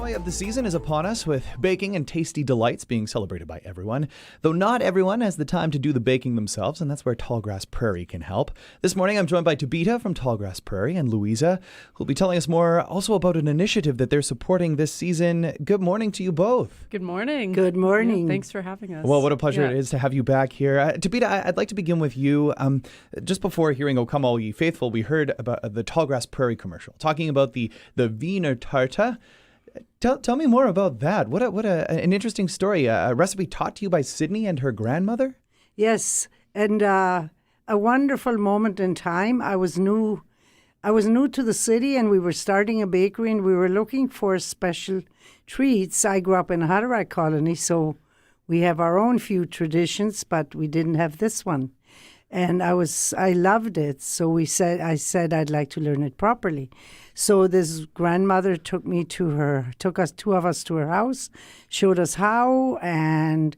joy of the season is upon us, with baking and tasty delights being celebrated by everyone. Though not everyone has the time to do the baking themselves, and that's where Tall Grass Prairie can help. This morning I'm joined by Tabita from Tall Grass Prairie and Louisa, who'll be telling us more also about an initiative that they're supporting this season. Good morning to you both. Good morning. Good morning. Yeah, thanks for having us. Well, what a pleasure it is to have you back here. Tabita, I'd like to begin with you. Just before hearing "O Come All Ye Faithful," we heard about the Tall Grass Prairie commercial, talking about the Wiener Tarte. Tell me more about that. What an interesting story. A recipe taught to you by Sydney and her grandmother? Yes, and a wonderful moment in time. I was new to the city, and we were starting a bakery, and we were looking for special treats. I grew up in a Hatterack colony, so we have our own few traditions, but we didn't have this one. And I loved it, so I said I'd like to learn it properly. So this grandmother took us, two of us, to her house, showed us how, and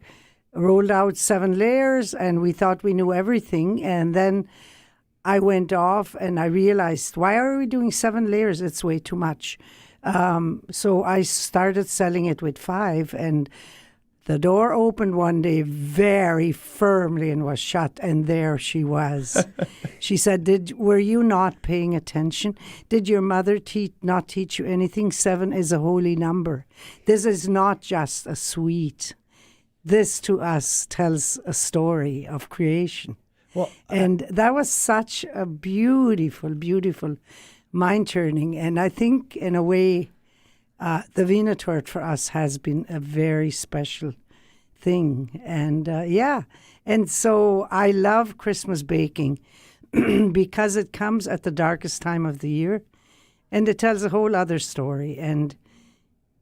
rolled out 7 layers, and we thought we knew everything. And then I went off and I realized, why are we doing 7 layers? It's way too much. So I started selling it with 5, and the door opened one day very firmly and was shut, and there she was. She said, were you not paying attention? Did your mother not teach you anything? 7 is a holy number. This is not just a sweet. This to us tells a story of creation. Well, and that was such a beautiful, beautiful mind-turning. And I think, in a way, the Wiener Tort for us has been a very special thing. And and so I love Christmas baking because it comes at the darkest time of the year, and it tells a whole other story. And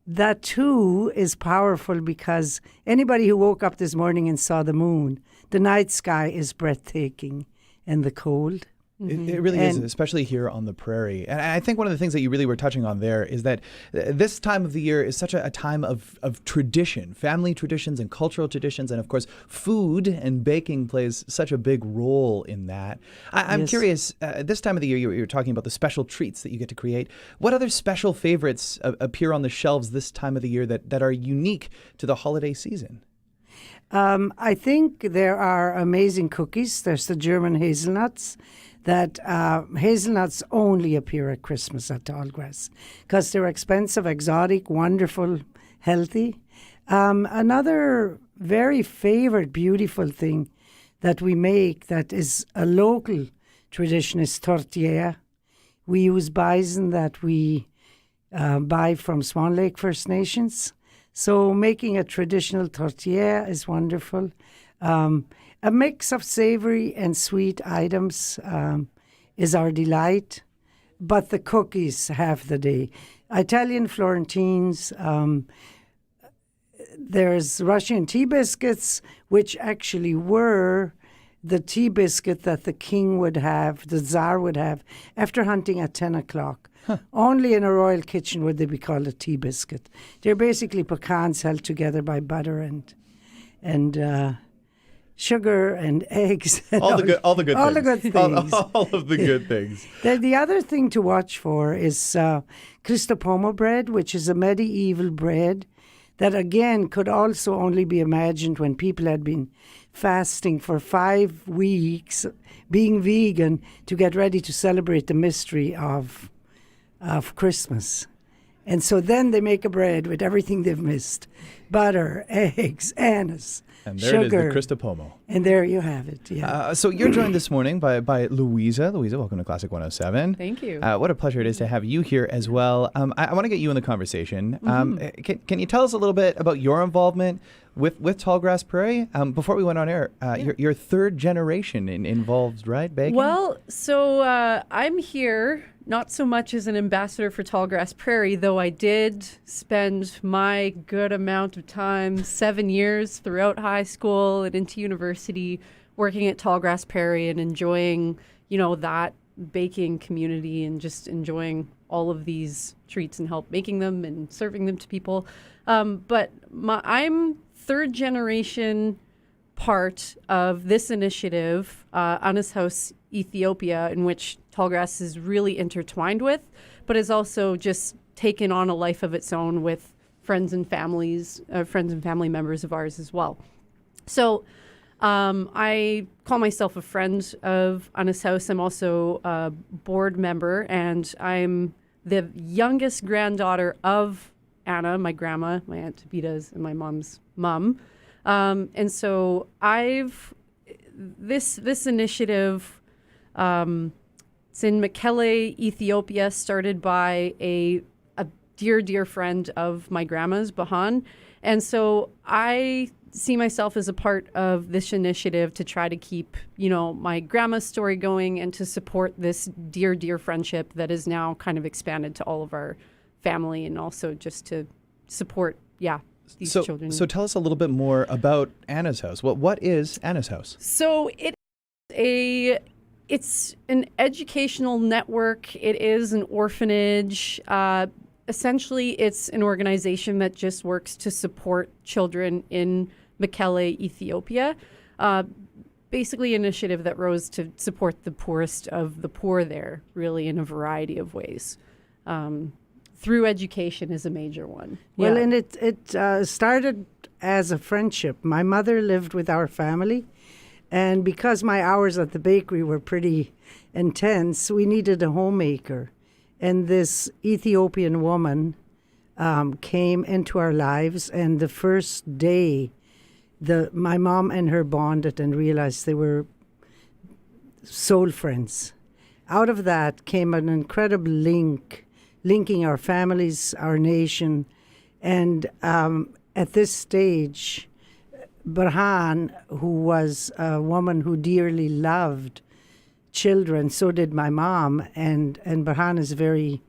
that too is powerful because anybody who woke up this morning and saw the moon, the night sky is breathtaking, and the cold. It really is, especially here on the prairie. And I think one of the things that you really were touching on there is that this time of the year is such a time of tradition, family traditions and cultural traditions. And of course, food and baking plays such a big role in that. I'm curious, this time of the year, you're talking about the special treats that you get to create. What other special favorites appear on the shelves this time of the year that are unique to the holiday season? I think there are amazing cookies. There's the German hazelnuts. That hazelnuts only appear at Christmas at Tall Grass because they're expensive, exotic, wonderful, healthy. Another very favorite, beautiful thing that we make that is a local tradition is tortilla. We use bison that we buy from Swan Lake First Nations. So making a traditional tortilla is wonderful. A mix of savory and sweet items is our delight, but the cookies have the day. Italian Florentines, there's Russian tea biscuits, which actually were the tea biscuit that the king would have, the Tsar would have, after hunting at 10 o'clock. Huh. Only in a royal kitchen would they be called a tea biscuit. They're basically pecans held together by butter and sugar and eggs. And all the good all the good things. All of the good things. The other thing to watch for is Cristopomo bread, which is a medieval bread that, again, could also only be imagined when people had been fasting for 5 weeks, being vegan, to get ready to celebrate the mystery of Christmas. And so then they make a bread with everything they've missed. Butter, eggs, anise, and there sugar. It is, the Cristopomo. And there you have it, yeah. So you're joined this morning by Louisa. Louisa, welcome to Classic 107. Thank you. What a pleasure it is to have you here as well. I want to get you in the conversation. Can you tell us a little bit about your involvement with Tall Grass Prairie? Before we went on air, you're 3rd generation involved, right, baking? Well, so I'm here not so much as an ambassador for Tall Grass Prairie, though I did spend my good amount of time, 7 years throughout high school and into university, working at Tall Grass Prairie and enjoying, that baking community and just enjoying all of these treats and help making them and serving them to people. But I'm 3rd generation part of this initiative, Anna's House Ethiopia, in which Tallgrass is really intertwined with, but has also just taken on a life of its own with friends and family members of ours as well. So I call myself a friend of Anna's House. I'm also a board member, and I'm the youngest granddaughter of Anna, my grandma, my Aunt Tabita's, and my mom's mom. And so this initiative, it's in Mekelle, Ethiopia, started by a dear friend of my grandma's, Bahan. And so I see myself as a part of this initiative to try to keep, my grandma's story going and to support this dear friendship that is now kind of expanded to all of our family, and also just to support, these children. So tell us a little bit more about Anna's House. What is Anna's House? So it's an educational network. It is an orphanage. Essentially, it's an organization that just works to support children in Mekelle, Ethiopia. Basically, an initiative that rose to support the poorest of the poor there, really in a variety of ways. Through education is a major one. Well, and it started as a friendship. My mother lived with our family, and because my hours at the bakery were pretty intense, we needed a homemaker. And this Ethiopian woman came into our lives, and the first day, my mom and her bonded and realized they were soul friends. Out of that came an incredible linking our families, our nation. And at this stage, Burhan, who was a woman who dearly loved children, so did my mom, and Burhan is a very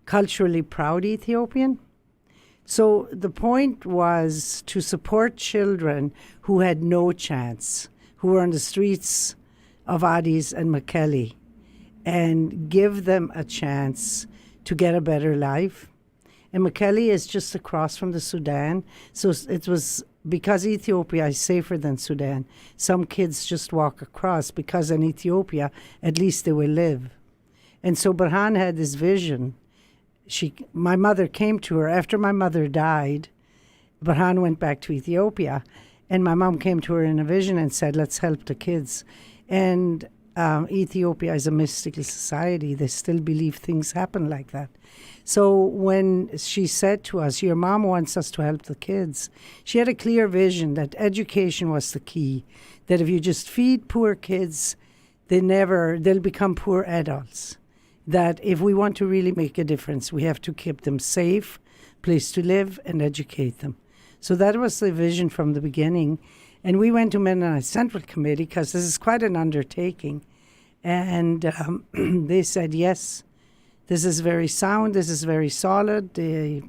culturally proud Ethiopian. So the point was to support children who had no chance, who were on the streets of Addis and Mekelle, and give them a chance to get a better life. And Mekelle is just across from the Sudan, so it was, because Ethiopia is safer than Sudan, some kids just walk across, because in Ethiopia, at least they will live. And so Burhan had this vision. My mother came to her. After my mother died, Burhan went back to Ethiopia, and my mom came to her in a vision and said, let's help the kids. And Ethiopia is a mystical society. They still believe things happen like that. So when she said to us, your mom wants us to help the kids, she had a clear vision that education was the key, that if you just feed poor kids, they'll become poor adults. That if we want to really make a difference, we have to keep them safe, place to live, and educate them. So that was the vision from the beginning. And we went to Mennonite Central Committee because this is quite an undertaking. And they said, yes, this is very sound, this is very solid. They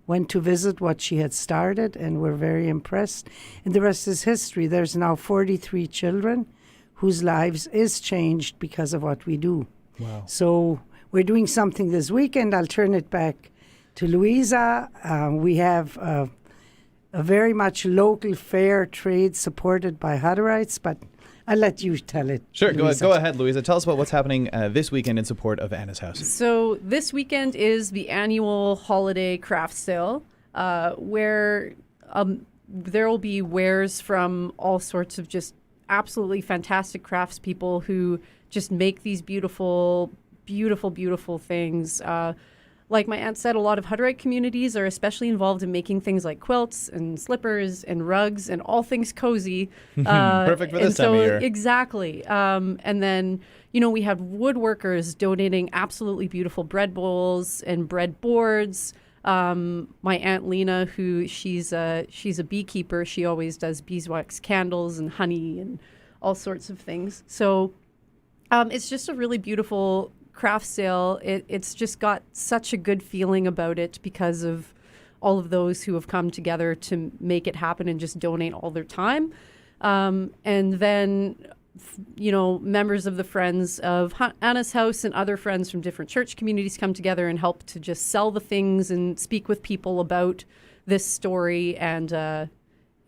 went to visit what she had started and were very impressed. And the rest is history. There's now 43 children whose lives is changed because of what we do. Wow. So we're doing something this weekend. I'll turn it back to Louisa. We have a very much local fair trade supported by Hutterites, but I'll let you tell it. Sure, go ahead, Louisa. Tell us about what's happening this weekend in support of Anna's House. So this weekend is the annual holiday craft sale, where there will be wares from all sorts of just absolutely fantastic craftspeople who just make these beautiful things. Like my aunt said, a lot of Hutterite communities are especially involved in making things like quilts and slippers and rugs and all things cozy. Perfect for this time of year. Exactly. And then, we have woodworkers donating absolutely beautiful bread bowls and bread boards. My Aunt Lena, who she's a beekeeper, she always does beeswax candles and honey and all sorts of things. So it's just a really beautiful craft sale. It's just got such a good feeling about it because of all of those who have come together to make it happen and just donate all their time. And then, members of the Friends of Anna's House and other friends from different church communities come together and help to just sell the things and speak with people about this story and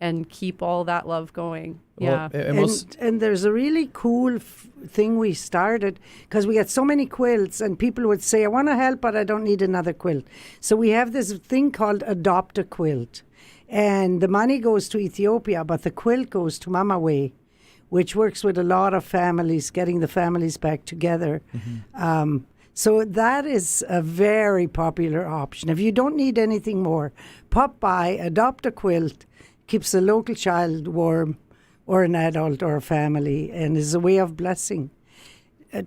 and keep all that love going. Well, Yeah. And there's a really cool thing we started because we got so many quilts and people would say, I want to help, but I don't need another quilt. So we have this thing called Adopt a Quilt. And the money goes to Ethiopia, but the quilt goes to Mama Way, which works with a lot of families, getting the families back together. So that is a very popular option. If you don't need anything more, pop by, adopt a quilt, keeps a local child warm, or an adult or a family, and is a way of blessing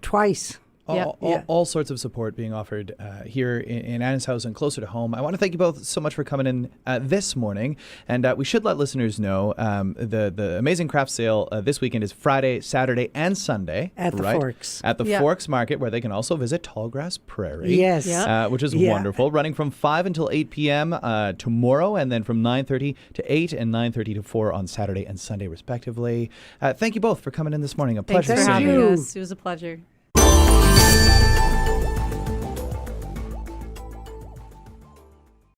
twice. All sorts of support being offered here in Anna's house and closer to home. I want to thank you both so much for coming in this morning. And we should let listeners know the Amazing Craft Sale this weekend is Friday, Saturday, and Sunday. At the Forks. At the Forks Market, where they can also visit Tall Grass Prairie. Yes. Which is wonderful. Running from 5 until 8 p.m. Tomorrow, and then from 9:30 to 8 and 9:30 to 4 on Saturday and Sunday, respectively. Thank you both for coming in this morning. A pleasure Thanks for seeing having you. us. It was a pleasure.